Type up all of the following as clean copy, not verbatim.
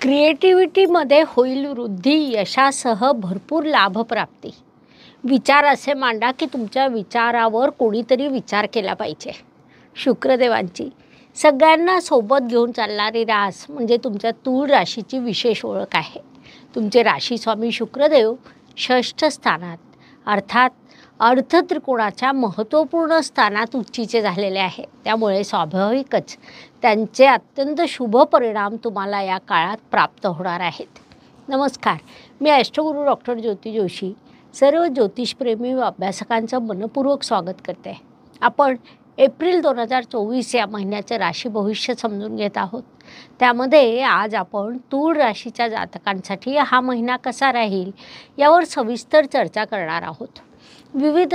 क्रिएटिव्हिटीमध्ये होईल वृद्धी, यशासह भरपूर लाभप्राप्ती. विचार असे मांडा की तुमच्या विचारावर कोणीतरी विचार केला पाहिजे. शुक्रदेवांची सगळ्यांना सोबत घेऊन चालणारी रास म्हणजे तुमच्या तूळ राशीची विशेष ओळख आहे. तुमचे राशीस्वामी शुक्रदेव षष्ठ स्थानात अर्थात अर्थत्रिकोणाच्या महत्त्वपूर्ण स्थानात उच्चीचे झालेले आहे. त्यामुळे स्वाभाविकच त्यांचे अत्यंत शुभ परिणाम तुम्हाला या काळात प्राप्त होणार आहेत. नमस्कार, मी ॲस्ट्रोगुरू डॉक्टर ज्योती जोशी सर्व ज्योतिषप्रेमी व अभ्यासकांचं मनपूर्वक स्वागत करते. आपण एप्रिल 2024 या महिन्याचं राशी भविष्य समजून घेत आहोत. त्यामध्ये आज आपण तूळ राशीच्या जातकांसाठी हा महिना कसा राहील यावर सविस्तर चर्चा करणार आहोत. विविध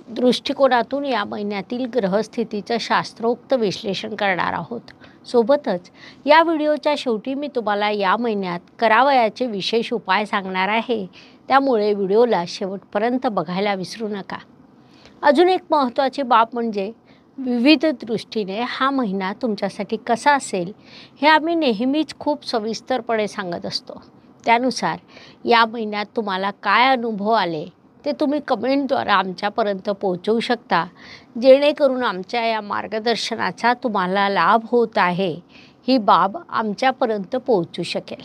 दृष्टिकोनातून या महिन्यातील ग्रहस्थितीचं शास्त्रोक्त विश्लेषण करणार आहोत. सोबतच या व्हिडिओच्या शेवटी मी तुम्हाला या महिन्यात करावयाचे विशेष उपाय सांगणार आहे. त्यामुळे व्हिडिओला शेवटपर्यंत बघायला विसरू नका. अजून एक महत्त्वाची बाब म्हणजे विविध दृष्टीने हा महिना तुमच्यासाठी कसा असेल हे आम्ही नेहमीच खूप सविस्तरपणे सांगत असतो. त्यानुसार या महिन्यात तुम्हाला काय अनुभव आले ते तुम्ही कमेंटद्वारे आमच्यापर्यंत पोहोचवू शकता, जेणेकरून आमच्या या मार्गदर्शनाचा तुम्हाला लाभ होत आहे ही बाब आमच्यापर्यंत पोहोचू शकेल.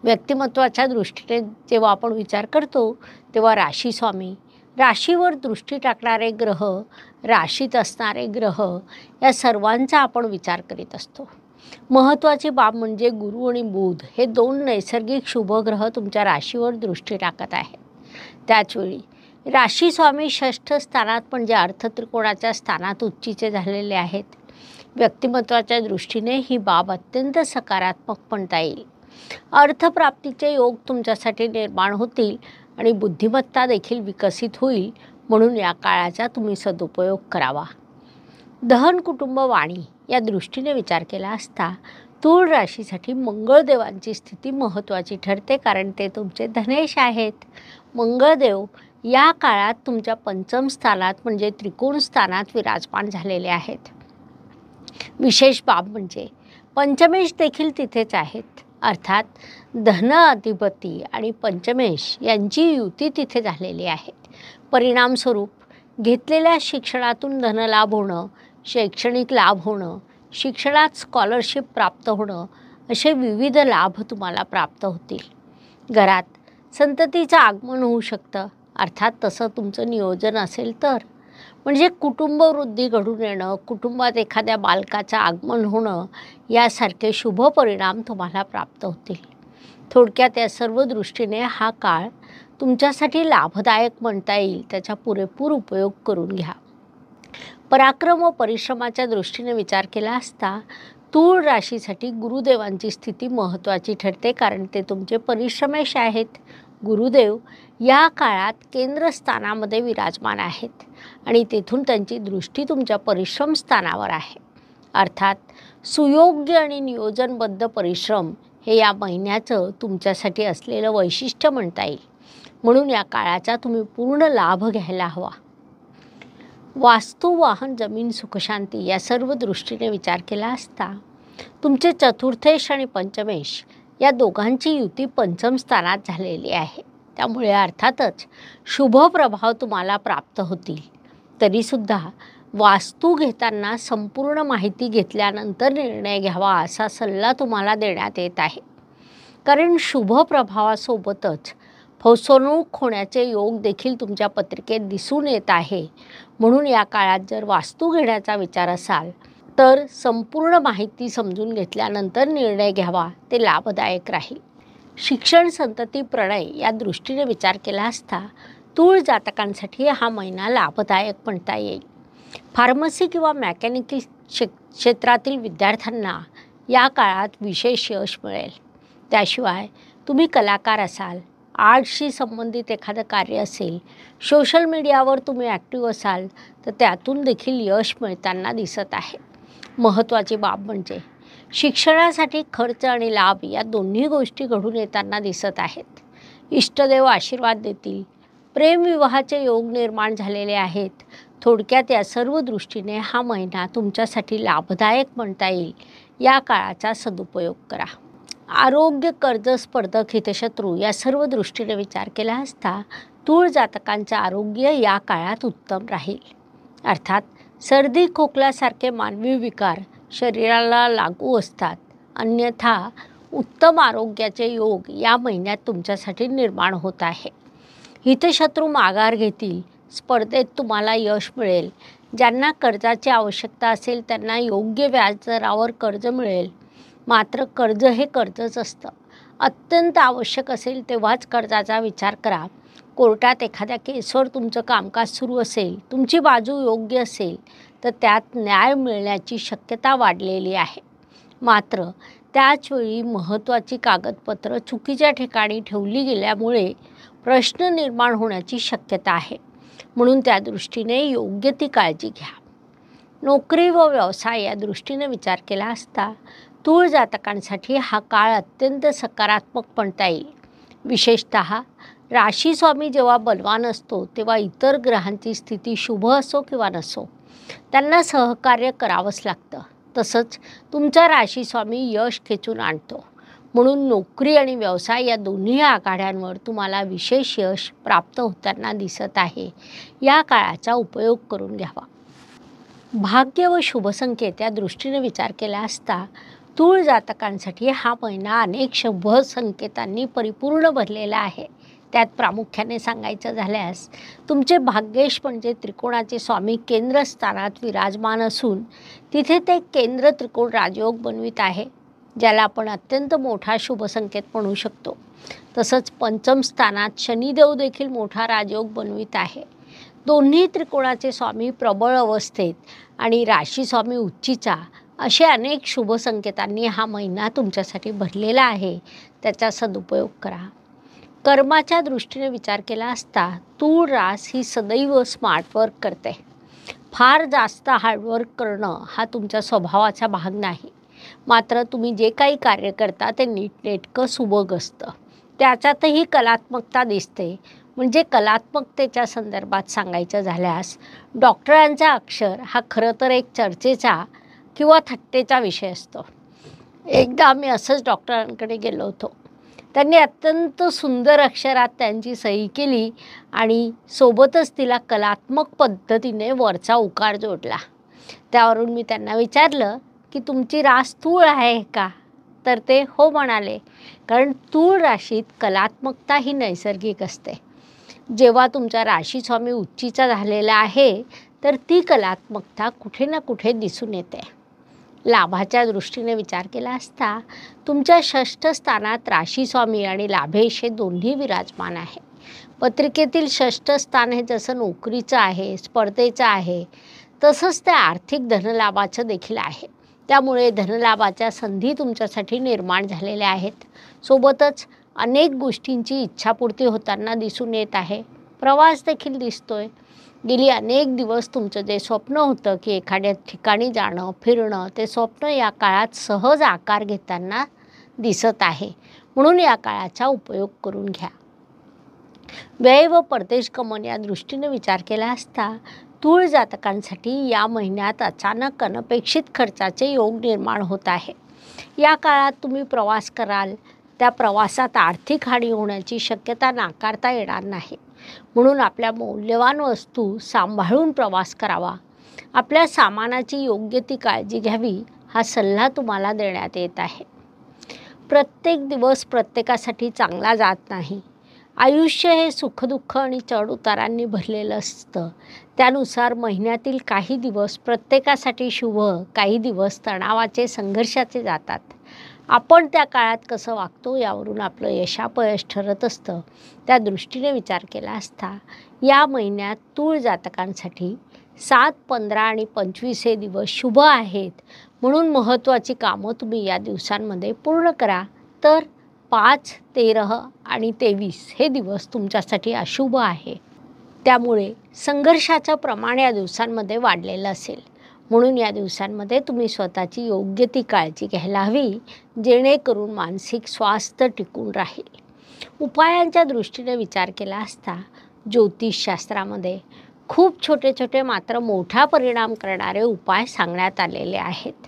व्यक्तिमत्वाच्या दृष्टीने जेव्हा आपण विचार करतो तेव्हा राशीस्वामी, राशीवर दृष्टी टाकणारे ग्रह, राशीत असणारे ग्रह या सर्वांचा आपण विचार करीत असतो. महत्त्वाची बाब म्हणजे गुरु आणि बुध हे दोन नैसर्गिक शुभग्रह तुमच्या राशीवर दृष्टी टाकत आहेत. त्याचवेळी राशीस्वामी षष्ठ स्थानात म्हणजे अर्थत्रिकोणाच्या स्थानात उच्चीचे झालेले आहेत. व्यक्तिमत्वाच्या दृष्टीने ही बाब अत्यंत सकारात्मक म्हणता येईल. अर्थप्राप्तीचे योग तुमच्यासाठी निर्माण होतील आणि बुद्धिमत्ता देखील विकसित होईल, म्हणून या काळाचा तुम्ही सदुपयोग करावा. दहन कुटुंब वाणी या दृष्टीने विचार केला असता तूळ राशीसाठी मंगळदेवांची स्थिती महत्त्वाची ठरते, कारण ते तुमचे धनेश आहेत. मंगळदेव या काळात तुमच्या पंचम स्थानात म्हणजे त्रिकोण स्थानात विराजमान झालेले आहेत. विशेष बाब म्हणजे पंचमेश देखील तिथेच आहेत. अर्थात धन अधिपती आणि पंचमेश यांची युती तिथे झालेली आहे. परिणामस्वरूप घेतलेल्या शिक्षणातून धनलाभ होणं, शैक्षणिक लाभ होणं, शिक्षणात स्कॉलरशिप प्राप्त होणं असे विविध लाभ तुम्हाला प्राप्त होतील. घरात संततीचं आगमन होऊ शकतं, अर्थात तसं तुमचं नियोजन असेल तर. म्हणजे कुटुंबवृद्धी घडून येणं, कुटुंबात एखाद्या बालकाचं आगमन होणं यासारखे शुभ परिणाम तुम्हाला प्राप्त होतील. थोडक्यात या सर्व दृष्टीने हा काळ तुमच्यासाठी लाभदायक म्हणता येईल. त्याचा पुरेपूर उपयोग करून घ्या. पराक्रम व परिश्रमाच्या दृष्टीने विचार केला असता तूळ राशीसाठी गुरुदेवांची स्थिती महत्त्वाची ठरते, कारण ते तुमचे परिश्रमेश आहेत. गुरुदेव या काळात केंद्रस्थानामध्ये विराजमान आहेत आणि तेथून त्यांची दृष्टी तुमच्या परिश्रम स्थानावर आहे. अर्थात सुयोग्य आणि नियोजनबद्ध परिश्रम हे या महिन्याचं तुमच्यासाठी असलेलं वैशिष्ट्य म्हणता येईल. म्हणून या काळाचा तुम्ही पूर्ण लाभ घ्यायला हवा. वास्तू, वाहन, जमीन, सुखशांती या सर्व दृष्टीने विचार केला असता तुमचे चतुर्थेश आणि पंचमेश या दोघांची युती पंचम स्थानात झालेली आहे. त्यामुळे अर्थातच शुभ प्रभाव तुम्हाला प्राप्त होतील. तरीसुद्धा वास्तू घेताना संपूर्ण माहिती घेतल्यानंतर निर्णय घ्यावा असा सल्ला तुम्हाला देण्यात येत आहे. कारण शुभ प्रभावासोबतच फसवणूक होण्याचे योग देखील तुमच्या पत्रिकेत दिसून येत आहे. म्हणून या काळात जर वास्तू घेण्याचा विचार असाल तर संपूर्ण माहिती समजून घेतल्यानंतर निर्णय घ्यावा, ते लाभदायक राहील. शिक्षण, संतती, प्रणय या दृष्टीने विचार केला असता तूळ जातकांसाठी हा महिना लाभदायक म्हणता येईल. फार्मसी किंवा मेकॅनिकल क्षेत्रातील विद्यार्थ्यांना या काळात विशेष यश मिळेल. त्याशिवाय तुम्ही कलाकार असाल, आर्टशी संबंधित एखादं कार्य असेल, सोशल मीडियावर तुम्ही ॲक्टिव्ह असाल तर त्यातून देखील यश मिळताना दिसत आहे. महत्त्वाची बाब म्हणजे शिक्षणासाठी खर्च आणि लाभ या दोन्ही गोष्टी घडून येताना दिसत आहेत. इष्टदेव आशीर्वाद देतील. प्रेमविवाहाचे योग निर्माण झालेले आहेत. थोडक्यात या सर्व दृष्टीने हा महिना तुमच्यासाठी लाभदायक म्हणता येईल. या काळाचा सदुपयोग करा. आरोग्य, कर्ज, स्पर्धक, हितशत्रू या सर्व दृष्टीने विचार केला असता तूळ जातकांचे आरोग्य या काळात उत्तम राहील. अर्थात सर्दी, खोकल्यासारखे मानवी विकार शरीराला लागू असतात. अन्यथा उत्तम आरोग्याचे योग या महिन्यात तुमच्यासाठी निर्माण होत आहे. हितशत्रू माघार घेतील. स्पर्धेत तुम्हाला यश मिळेल. ज्यांना कर्जाची आवश्यकता असेल त्यांना योग्य व्याजदरावर कर्ज मिळेल. मात्र कर्ज हे कर्जच असतं. अत्यंत आवश्यक असेल तेव्हाच कर्जाचा विचार करा. कोर्टात एखाद्या केसवर तुमचं कामकाज सुरू असेल, तुमची बाजू योग्य असेल तर त्यात न्याय मिळण्याची शक्यता वाढलेली आहे. मात्र त्याचवेळी महत्त्वाची कागदपत्रं चुकीच्या ठिकाणी ठेवली गेल्यामुळे प्रश्न निर्माण होण्याची शक्यता आहे. म्हणून त्या दृष्टीने योग्य ती काळजी घ्या. नोकरी व व्यवसाय या दृष्टीने विचार केला असता तूळ जातकांसाठी हा काळ अत्यंत सकारात्मक म्हणता येईल. विशेषतः राशी स्वामी जेव्हा बलवान असतो तेव्हा इतर ग्रहांची स्थिती शुभ असो किंवा नसो त्यांना सहकार्य करावंच लागतं. तसंच तुमचा राशी स्वामी यश खेचून आणतो. म्हणून नोकरी आणि व्यवसाय या दोन्ही आघाड्यांवर तुम्हाला विशेष यश प्राप्त होताना दिसत आहे. या काळाचा उपयोग करून घ्यावा. भाग्य व शुभसंकेत या दृष्टीने विचार केला असता तूळ जातकांसाठी हा महिना अनेक शुभ संकेतांनी परिपूर्ण भरलेला आहे. त्यात प्रामुख्याने सांगायचं झाल्यास तुमचे भाग्येश म्हणजे त्रिकोणाचे स्वामी केंद्रस्थानात विराजमान असून तिथे ते केंद्र त्रिकोण राजयोग बनवित आहे, ज्याला आपण अत्यंत मोठा शुभसंकेत म्हणू शकतो. तसंच पंचम स्थानात शनिदेव देखील मोठा राजयोग बनवित आहे. दोन्ही त्रिकोणाचे स्वामी प्रबळ अवस्थेत आणि राशी स्वामी उच्चीचा असे अनेक शुभसंकेतांनी हा महिना तुमच्यासाठी भरलेला आहे. त्याचा सदुपयोग करा. कर्माच्या दृष्टीने विचार केला असता तूळ रास ही सदैव स्मार्ट वर्क करते. फार जास्त हार्डवर्क करणं हा तुमच्या स्वभावाचा भाग नाही. मात्र तुम्ही जे काही कार्य करता ते नीटनेटकं सुबक असतं. त्याच्यातही कलात्मकता दिसते. म्हणजे कलात्मकतेच्या संदर्भात सांगायचं झाल्यास डॉक्टरांचा अक्षर हा खरं तर एक चर्चेचा किंवा थट्टेचा विषय असतो. एकदा मी असंच डॉक्टरांकडे गेलो होतो. त्यांनी अत्यंत सुंदर अक्षरात त्यांची सही केली आणि सोबतच तिला कलात्मक पद्धतीने वरचा उकार जोडला. त्यावरून मी त्यांना विचारलं की तुमची रास तूळ आहे का? तर ते हो म्हणाले. कारण तूळ राशीत कलात्मकता ही नैसर्गिक असते. जेव्हा तुमचा राशी स्वामी उच्चीचा झालेला आहे तर ती कलात्मकता कुठे ना कुठे दिसून येते. लाभाच्या दृष्टीने विचार केला असता तुमच्या षष्ठ स्थानात राशी स्वामी आणि लाभेश हे दोन्ही विराजमान आहे. पत्रिकेतील षष्ठ स्थान हे जसं नोकरीचं आहे, स्पर्धेचं आहे, तसंच ते आर्थिक धनलाभाचं देखील आहे. त्यामुळे धनलाभाच्या संधी तुमच्यासाठी निर्माण झालेल्या आहेत. सोबतच अनेक गोष्टींची इच्छापूर्ती होताना दिसून येत आहे. प्रवास देखील दिसतोय. गेली अनेक दिवस तुमचं जे स्वप्न होतं की एखाद्या ठिकाणी जाणं, फिरणं, ते स्वप्न या काळात सहज आकार घेताना दिसत आहे. म्हणून या काळाचा उपयोग करून घ्या. व्यय व परदेश गमन या दृष्टीने विचार केला असता तूळ जातकांसाठी या महिन्यात अचानक अनपेक्षित खर्चाचे योग निर्माण होत आहे. या काळात तुम्ही प्रवास कराल. त्या प्रवासात आर्थिक हानी होण्याची शक्यता नाकारता येणार नाही. म्हणून आपल्या मौल्यवान वस्तू सांभाळून प्रवास करावा. आपल्या सामानाची योग्य ती काळजी घ्यावी हा सल्ला तुम्हाला देण्यात येत आहे. प्रत्येक दिवस प्रत्येकासाठी चांगला जात नाही. आयुष्य हे सुखदुःख आणि चढउतारांनी भरलेलं असतं. त्यानुसार महिन्यातील काही दिवस प्रत्येकासाठी शुभ, काही दिवस तणावाचे, संघर्षाचे जातात. आपण त्या काळात कसं वागतो यावरून आपलं यशापयश ठरत असतं. त्या दृष्टीने विचार केला असता या महिन्यात तूळ जातकांसाठी 7, 15 आणि 25 हे दिवस शुभ आहेत. म्हणून महत्त्वाची कामं तुम्ही या दिवसांमध्ये पूर्ण करा. तर 5, 13 आणि 23 हे दिवस तुमच्यासाठी अशुभ आहे. त्यामुळे संघर्षाचं प्रमाण या दिवसांमध्ये वाढलेलं असेल. म्हणून या दिवसांमध्ये तुम्ही स्वतःची योग्य ती काळजी घ्यायला हवी, जेणेकरून मानसिक स्वास्थ्य टिकून राहील. उपायांच्या दृष्टीने विचार केला असता ज्योतिषशास्त्रामध्ये खूप छोटे छोटे मात्र मोठा परिणाम करणारे उपाय सांगण्यात आलेले आहेत.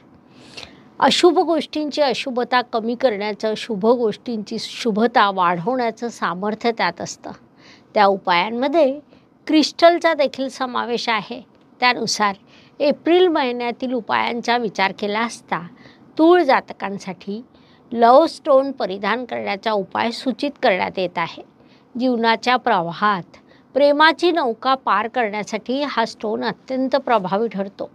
अशुभ गोष्टींची अशुभता कमी करण्याचं, शुभ गोष्टींची शुभता वाढवण्याचं सामर्थ्य त्यात असतं. त्या उपायांमध्ये क्रिस्टलचा देखील समावेश आहे. त्यानुसार एप्रिल महिन्यातील उपायांचा विचार केला असता तूळ जातकांसाठी लव स्टोन परिधान करण्याचा उपाय सूचित करण्यात येत आहे. जीवनाच्या प्रवाहात प्रेमाची नौका पार करण्यासाठी हा स्टोन अत्यंत प्रभावी ठरतो.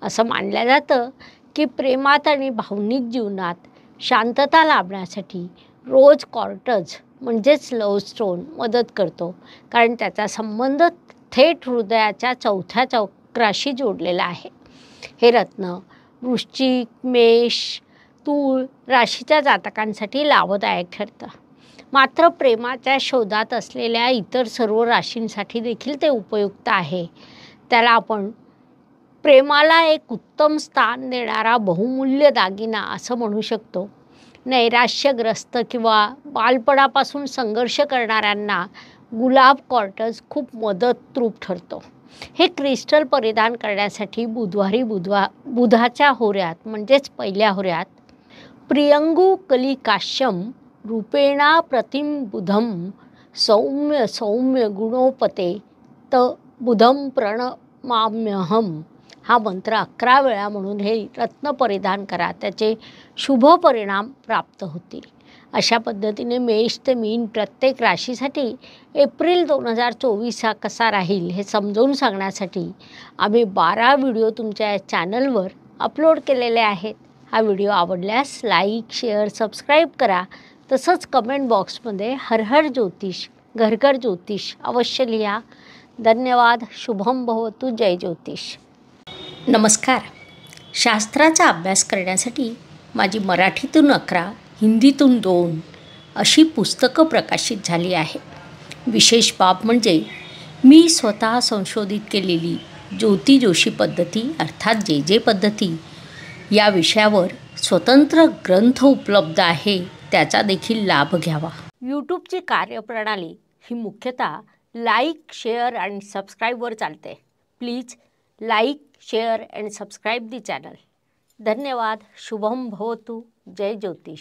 असं मानलं जातं की प्रेमात आणि भावनिक जीवनात शांतता लाभण्यासाठी रोज क्वार्ट्ज म्हणजेच लव स्टोन मदत करतो, कारण त्याचा संबंध थेट हृदयाच्या चौथ्या चक्राशी जोडलेला आहे. हे रत्न वृश्चिक, मेष, तूळ राशीच्या जातकांसाठी लाभदायक ठरतं. मात्र प्रेमाच्या शोधात असलेल्या इतर सर्व राशींसाठी देखील ते उपयुक्त आहे. त्याला आपण प्रेमाला एक उत्तम स्थान देणारा बहुमूल्य दागिना असं म्हणू शकतो. नैराश्यग्रस्त किंवा बालपणापासून संघर्ष करणाऱ्यांना गुलाब क्वार्ट्ज खूप मदतरूप ठरतो. हे क्रिस्टल परिधान करण्यासाठी बुधवारी बुधाच्या होऱ्यात म्हणजेच पहिल्या होऱ्यात प्रियंगू कलिकाश्यम रूपेणा प्रतिम बुधम सौम्य सौम्य गुणोपते त बुधम प्रणमाम्यहम हा मंत्र 11 वेळा म्हणून हे रत्न परिधान करा. त्याचे शुभ परिणाम प्राप्त होतील. अशा पद्धतीने मेष ते मीन प्रत्येक राशीसाठी एप्रिल 2024 हा कसा राहील हे समजावून सांगण्यासाठी आम्ही 12 व्हिडिओ तुमच्या चॅनलवर अपलोड केलेले आहेत. हा व्हिडिओ आवडल्यास लाईक, शेअर, सबस्क्राईब करा. तसंच कमेंट बॉक्समध्ये हर हर ज्योतिष, घर घर ज्योतिष अवश्य लिहा. धन्यवाद. शुभम भवतु. जय ज्योतिष. नमस्कार. शास्त्राचा अभ्यास करण्यासाठी माझी मराठीतून 11, हिंदीतून 2 अशी पुस्तकं प्रकाशित झाली आहे. विशेष बाब म्हणजे मी स्वतः संशोधित केलेली ज्योती जोशी पद्धती अर्थात जे पद्धती या विषयावर स्वतंत्र ग्रंथ उपलब्ध आहे. त्याचा देखील लाभ घ्यावा. यूट्यूबची कार्यप्रणाली ही मुख्यतः लाईक, शेअर आणि सबस्क्राईबवर चालते. Please like, share and subscribe the channel. धन्यवाद. शुभम भवतु. जय ज्योतिष.